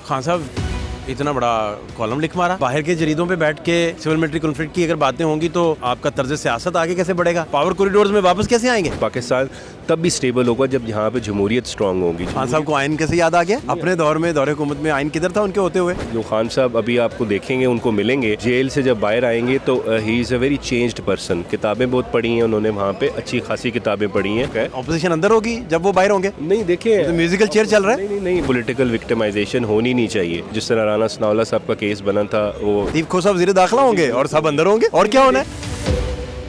खान साहब इतना बड़ा कॉलम लिख मारा, बाहर के जरीदों पे बैठ के सिविल मिलिट्री कॉन्फ्लिक्ट की अगर बातें होंगी तो आपका तर्ज सियासत आगे कैसे बढ़ेगा, पावर कॉरिडोर्स में वापस कैसे आएंगे? पाकिस्तान तब भी स्टेबल होगा जब यहाँ पे जमहूरियत स्ट्रांग होगी। खान साहब को आइन कैसे याद आ गया? अपने दौर में, दौरे हुकूमत में आइन किधर था उनके होते हुए? जो खान साहब अभी आपको देखेंगे, उनको मिलेंगे जेल से जब बाहर आएंगे तो he is a very changed person. किताबें बहुत पढ़ी हैं उन्होंने, वहाँ पे अच्छी खासी किताबें पढ़ी हैं। ऑपोजिशन अंदर होगी जब वो बाहर होंगे? नहीं देखिए, तो म्यूजिकल चेयर चल रहा है। नहीं, पॉलिटिकल विक्टिमाइजेशन होनी नहीं चाहिए। जिस तरह राना सनाउल्लाह साहब का केस बना था, वो लतीफ खो साहब वज़ीर दाखिला होंगे और सब अंदर होंगे, और क्या होना है?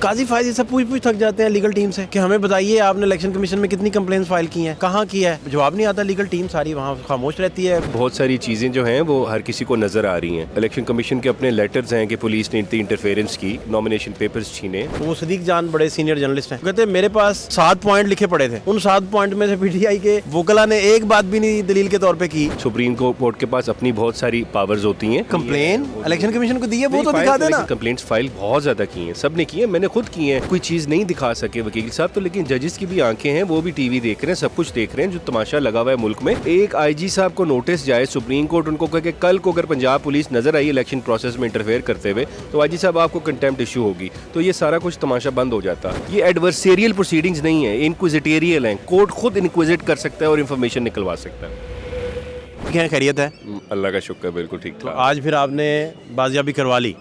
काजी फायज सब पूछ थक जाते हैं लीगल टीम से कि हमें बताइए आपने इलेक्शन कमीशन में कितनी कंप्लेंट्स फाइल की हैं, कहाँ किया है, जवाब नहीं आता। लीगल टीम सारी वहाँ खामोश रहती है। बहुत सारी चीज़ें जो हैं वो हर किसी को नज़र आ रही हैं। इलेक्शन कमीशन के अपने लेटर्स हैं कि पुलिस ने इतनी इंटरफेरेंस की, नॉमिनेशन पेपर्स छीने। तो वो सदीक जान बड़े सीनियर जर्नलिस्ट हैं, कहते हैं मेरे पास 7 पॉइंट लिखे पड़े थे, उन 7 पॉइंट में से पीटीआई के वोकला ने एक बात भी नहीं दलील के तौर पे की। सुप्रीम कोर्ट के पास अपनी बहुत सारी पावर्स होती हैं। कंप्लेन इलेक्शन कमीशन को दी है, वो तो दिखा देना। कंप्लेंट्स फाइल बहुत ज्यादा की हैं, सब ने की है, मैंने खुद की है। कोई चीज नहीं दिखा सके वकील साहब तो, लेकिन जजेस की भी आंखें हैं, वो भी टीवी देख रहे हैं, सब कुछ देख रहे हैं जो तमाशा लगा हुआ है मुल्क में। एक आईजी साहब को नोटिस जाए, सुप्रीम कोर्ट उनको कहे कि कल को अगर पंजाब पुलिस नजर आई इलेक्शन प्रोसेस में इंटरफेयर करते हुए तो आईजी साहब आपको कंटेम्प्ट इशू होगी, तो ये सारा कुछ तमाशा बंद हो जाता। ये एडवर्सेरियल प्रोसीडिंग्स नहीं है, इंक्विजिटोरियल हैं। कोर्ट खुद इंक्विजिट कर सकता है और इन्फॉर्मेशन निकलवा सकता है। क्या खैरियत है? अल्लाह का शुक्र, बिल्कुल ठीक तो था। आज फिर आपने बाजियाबी करवा ली?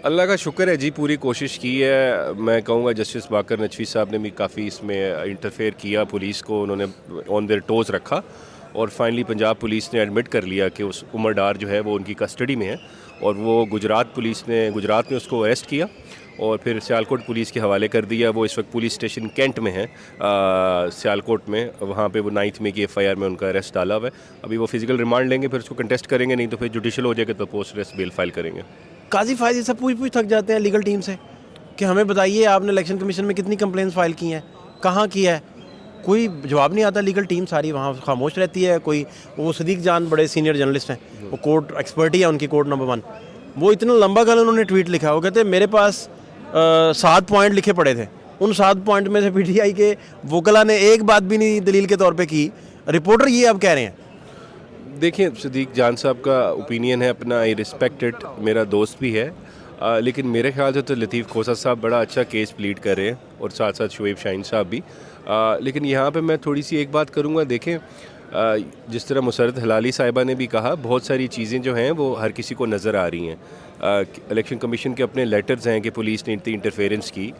अल्लाह का शुक्र है जी, पूरी कोशिश की है। मैं कहूँगा जस्टिस बाकर नकवी साहब ने भी काफ़ी इसमें इंटरफेयर किया, पुलिस को उन्होंने ऑन देयर टोज़ रखा और फाइनली पंजाब पुलिस ने एडमिट कर लिया कि उस उमर डार जो है वो उनकी कस्टडी में है और वो गुजरात में उसको अरेस्ट किया और फिर सियालकोट पुलिस के हवाले कर दिया। वो इस वक्त पुलिस स्टेशन कैंट में है, सियालकोट में, वहाँ पे वो 9 मई की FIR में उनका अरेस्ट डाला हुआ है। अभी वो फिजिकल रिमांड लेंगे, फिर उसको कंटेस्ट करेंगे, नहीं तो फिर जुडिशल हो जाएगा तो पोस्ट अरेस्ट बेल फाइल करेंगे। काजी फायज सब पूछ थक जाते हैं लीगल टीम से कि हमें बताइए आपने इलेक्शन कमीशन में कितनी कंप्लेंट्स फाइल की हैं, कहाँ किया है, कोई जवाब नहीं आता। लीगल टीम सारी वहाँ खामोश रहती है। कोई वो सदीक जान बड़े सीनियर जर्नलिस्ट हैं, वो कोर्ट एक्सपर्ट ही है उनकी, कोर्ट नंबर 1। वो इतना लंबा कल उन्होंने ट्वीट लिखा, वो कहते हैं मेरे पास 7 पॉइंट लिखे पड़े थे, उन 7 पॉइंट में से पीटीआई के वोकला ने एक बात भी नहीं दलील के तौर पे की। रिपोर्टर ये अब कह रहे हैं। देखिए, सदीक जान साहब का ओपिनियन है अपना, आई रिस्पेक्ट इट, मेरा दोस्त भी है, लेकिन मेरे ख्याल से तो लतीफ़ खोसा साहब बड़ा अच्छा केस प्लीड कर रहे हैं और साथ साथ शुएब शाहीन साहब भी। लेकिन यहाँ पे मैं थोड़ी सी एक बात करूँगा। देखें, जिस तरह मुसरत हलाली साहिबा ने भी कहा, बहुत सारी चीज़ें जो हैं वो हर किसी को नज़र आ रही हैं। इलेक्शन कमीशन के अपने लेटर्स हैं कि पुलिस ने इतनी इंटरफेरेंस की,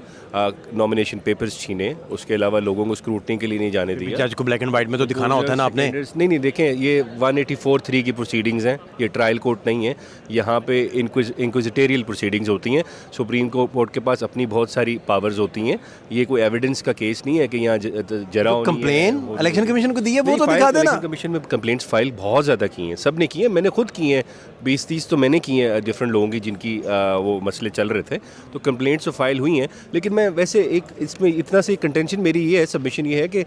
नॉमिनेशन पेपर्स छीने, उसके अलावा लोगों को स्क्रूटनी के लिए नहीं जाने दिया। जज को ब्लैक एंड वाइट में तो दिखाना होता है ना आपने। नहीं, देखें, ये 184(3) की प्रोसीडिंग्स हैं, ये ट्रायल कोर्ट नहीं है। यहाँ पे इंक्विजिटोरियल प्रोसीडिंग्स होती हैं। सुप्रीम कोर्ट के पास अपनी बहुत सारी पावर्स होती हैं। ये कोई एविडेंस का केस नहीं है कि यहाँ जरा कंप्लेन इलेक्शन कमीशन को दी है, वो तो दिखा देना। इलेक्शन कमीशन में कंप्लेंट्स फाइल बहुत ज़्यादा की हैं, सब ने की हैं, मैंने खुद की हैं, 20-30 तो मैंने की हैं डिफरेंट लोगों की जिनकी वो मसले चल रहे थे, तो कंप्लेंट्स तो फाइल हुई हैं। लेकिन मैं वैसे एक इसमें इतना सी कंटेंशन मेरी ये है, सबमिशन ये है कि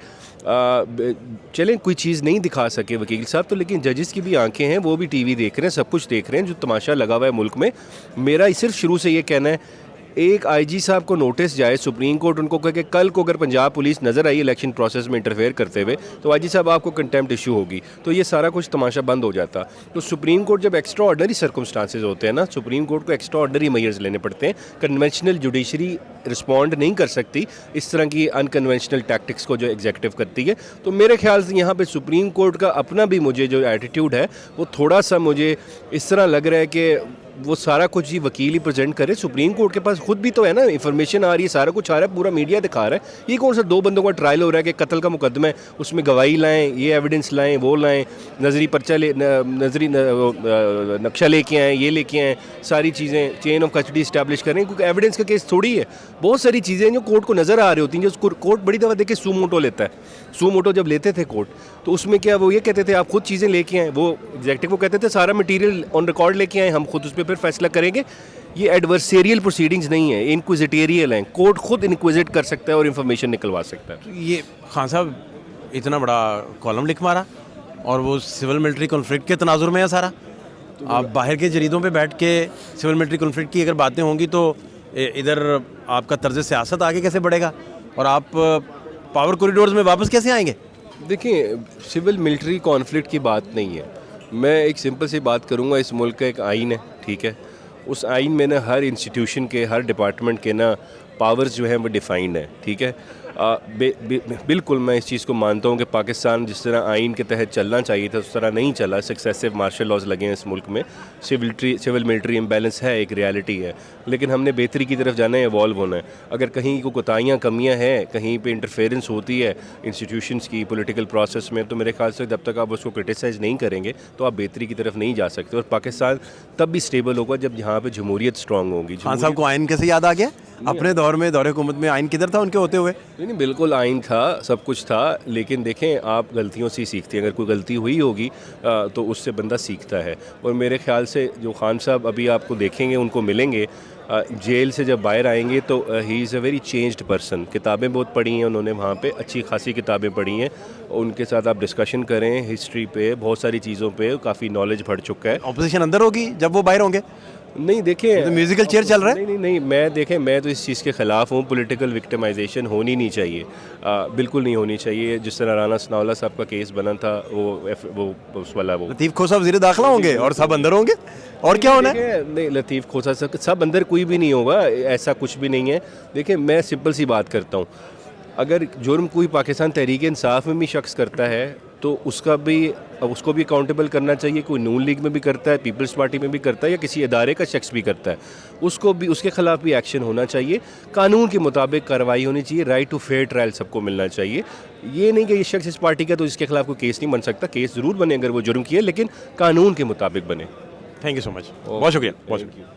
चलें कोई चीज़ नहीं दिखा सके वकील साहब तो, लेकिन जजेस की भी आंखें हैं, वो भी टीवी देख रहे हैं, सब कुछ देख रहे हैं जो तमाशा लगा हुआ है मुल्क में। मेरा सिर्फ शुरू से ये कहना है, एक आईजी साहब को नोटिस जाए, सुप्रीम कोर्ट उनको कहे कि कल को अगर पंजाब पुलिस नजर आई इलेक्शन प्रोसेस में इंटरफेयर करते हुए तो आईजी साहब आपको कंटेम्प्ट इशू होगी, तो ये सारा कुछ तमाशा बंद हो जाता। तो सुप्रीम कोर्ट जब एक्स्ट्रा ऑर्डनरी सर्कमस्टांसेस होते हैं ना, सुप्रीम कोर्ट को एक्स्ट्रा ऑर्डनरी मेजर्स लेने पड़ते हैं। कन्वेंशनल जुडिशरी रिस्पॉन्ड नहीं कर सकती इस तरह की अनकन्वेंशनल टैक्टिक्स को जो एग्जीक्यूटिव करती है। तो मेरे ख्याल से यहाँ पे सुप्रीम कोर्ट का अपना भी मुझे जो एटीट्यूड है वो थोड़ा सा मुझे इस तरह लग रहा है कि वो सारा कुछ ही वकील ही प्रेजेंट करे। सुप्रीम कोर्ट के पास खुद भी तो है ना, इंफॉर्मेशन आ रही है, सारा कुछ आ रहा है, पूरा मीडिया दिखा रहा है। ये कौन सा 2 बंदों का ट्रायल हो रहा है कि कत्ल का मुकदमा है, उसमें गवाही लाएं, ये एविडेंस लाएं, वो लाएं, नजरी नक्शा लेके आएँ, ये लेके आएँ, सारी चीज़ें चेन ऑफ कस्टडी इस्टेब्लिश करें, क्योंकि एविडेंस का केस थोड़ी है। बहुत सारी चीज़ें जो कोर्ट को नज़र आ रही होती हैं, जो कोर्ट बड़ी दफ़ा देखे सू मोटो लेता है। सू मोटो जब लेते थे कोर्ट, तो उसमें क्या वो ये कहते थे आप खुद चीज़ें लेके आएँ, वो एग्जीक्यूटिव को कहते थे सारा मटीरियल ऑन रिकॉर्ड लेके आएँ, हम खुद उस पर फिर फैसला करेंगे। ये एडवर्सेरियल प्रोसीडिंग्स नहीं है, इंक्विजिटोरियल हैं। कोर्ट खुद इंक्विजिट कर सकता है और इन्फॉर्मेशन निकलवा सकता है। तो ये खान साहब इतना बड़ा कॉलम लिख मारा और वो सिविल मिलिट्री कॉन्फ्लिक्ट के तनाजुर में है सारा। आप बाहर के जरीदों पे बैठ के सिविल मिलिट्री कॉन्फ्लिक्ट की अगर बातें होंगी तो इधर आपका तर्ज सियासत आगे कैसे बढ़ेगा और आप पावर कॉरिडोर्स में वापस कैसे आएंगे? देखिए, सिविल मिलिट्री कॉन्फ्लिक्ट की बात नहीं है, मैं एक सिंपल सी बात करूँगा, इस मुल्क का एक आइन है, ठीक है, उस आइन में ना हर इंस्टीट्यूशन के, हर डिपार्टमेंट के ना पावर्स जो हैं वो डिफाइंड है, ठीक है। बिल्कुल मैं इस चीज़ को मानता हूँ कि पाकिस्तान जिस तरह आइन के तहत चलना चाहिए था उस तरह नहीं चला। सक्सेसिव मार्शल लॉज लगे हैं इस मुल्क में, सिविल मिलिट्री इम्बैलेंस है, एक रियलिटी है, लेकिन हमने बेहतरी की तरफ जाना है, इवॉल्व होना है। अगर कहीं को कोताहियाँ कमियाँ हैं, कहीं पे इंटरफेरेंस होती है इंस्टीट्यूशंस की पॉलिटिकल प्रोसेस में, तो मेरे ख्याल से जब तक आप उसको क्रिटिसाइज़ नहीं करेंगे तो आप बेहतरी की तरफ नहीं जा सकते। और पाकिस्तान तब भी स्टेबल होगा जब यहाँ पे जमहूरियत स्ट्रॉन्ग होगी। खान साहब को आइन कैसे याद आ गया? अपने दौर में, दौरे हुकूमत में आइन किधर था उनके होते हुए? नहीं, बिल्कुल आइन था, सब कुछ था, लेकिन देखें आप गलतियों से ही सीखते हैं। अगर कोई गलती हुई होगी तो उससे बंदा सीखता है। और मेरे ख्याल से जो खान साहब अभी आपको देखेंगे, उनको मिलेंगे जेल से जब बाहर आएंगे तो he is a very changed person. किताबें बहुत पढ़ी हैं उन्होंने, वहाँ पे अच्छी खासी किताबें पढ़ी हैं, उनके साथ आप डिस्कशन करें हिस्ट्री पे, बहुत सारी चीज़ों पे काफ़ी नॉलेज बढ़ चुका है। ऑपोजिशन अंदर होगी जब वो बाहर होंगे? नहीं देखें, तो म्यूजिकल चेयर चल रहा है। नहीं, मैं तो इस चीज़ के ख़िलाफ़ हूँ। पॉलिटिकल विक्टिमाइजेशन होनी नहीं चाहिए, बिल्कुल नहीं होनी चाहिए। जिस तरह राना सनाउल्लाह साहब का केस बना था, वो उस वाला वो लतीफ़ खोसा वज़ीर दाखिला होंगे और सब अंदर होंगे, और क्या होना है? नहीं, लतीफ़ खोसा सब अंदर कोई भी नहीं होगा, ऐसा कुछ भी नहीं है। देखिए मैं सिंपल सी बात करता हूँ, अगर जुर्म कोई पाकिस्तान तहरीक इंसाफ में भी शख्स करता है तो उसको भी अकाउंटेबल करना चाहिए। कोई नून लीग में भी करता है, पीपल्स पार्टी में भी करता है, या किसी इदारे का शख्स भी करता है, उसको भी उसके ख़िलाफ़ भी एक्शन होना चाहिए। कानून के मुताबिक कार्रवाई होनी चाहिए, राइट टू फेयर ट्रायल सबको मिलना चाहिए। ये नहीं कि ये शख्स इस पार्टी का तो इसके खिलाफ कोई केस नहीं बन सकता। केस ज़रूर बने अगर वो जुर्म किए, लेकिन कानून के मुताबिक बने। थैंक यू सो मच, बहुत शुक्रिया, बहुत शुक्रिया।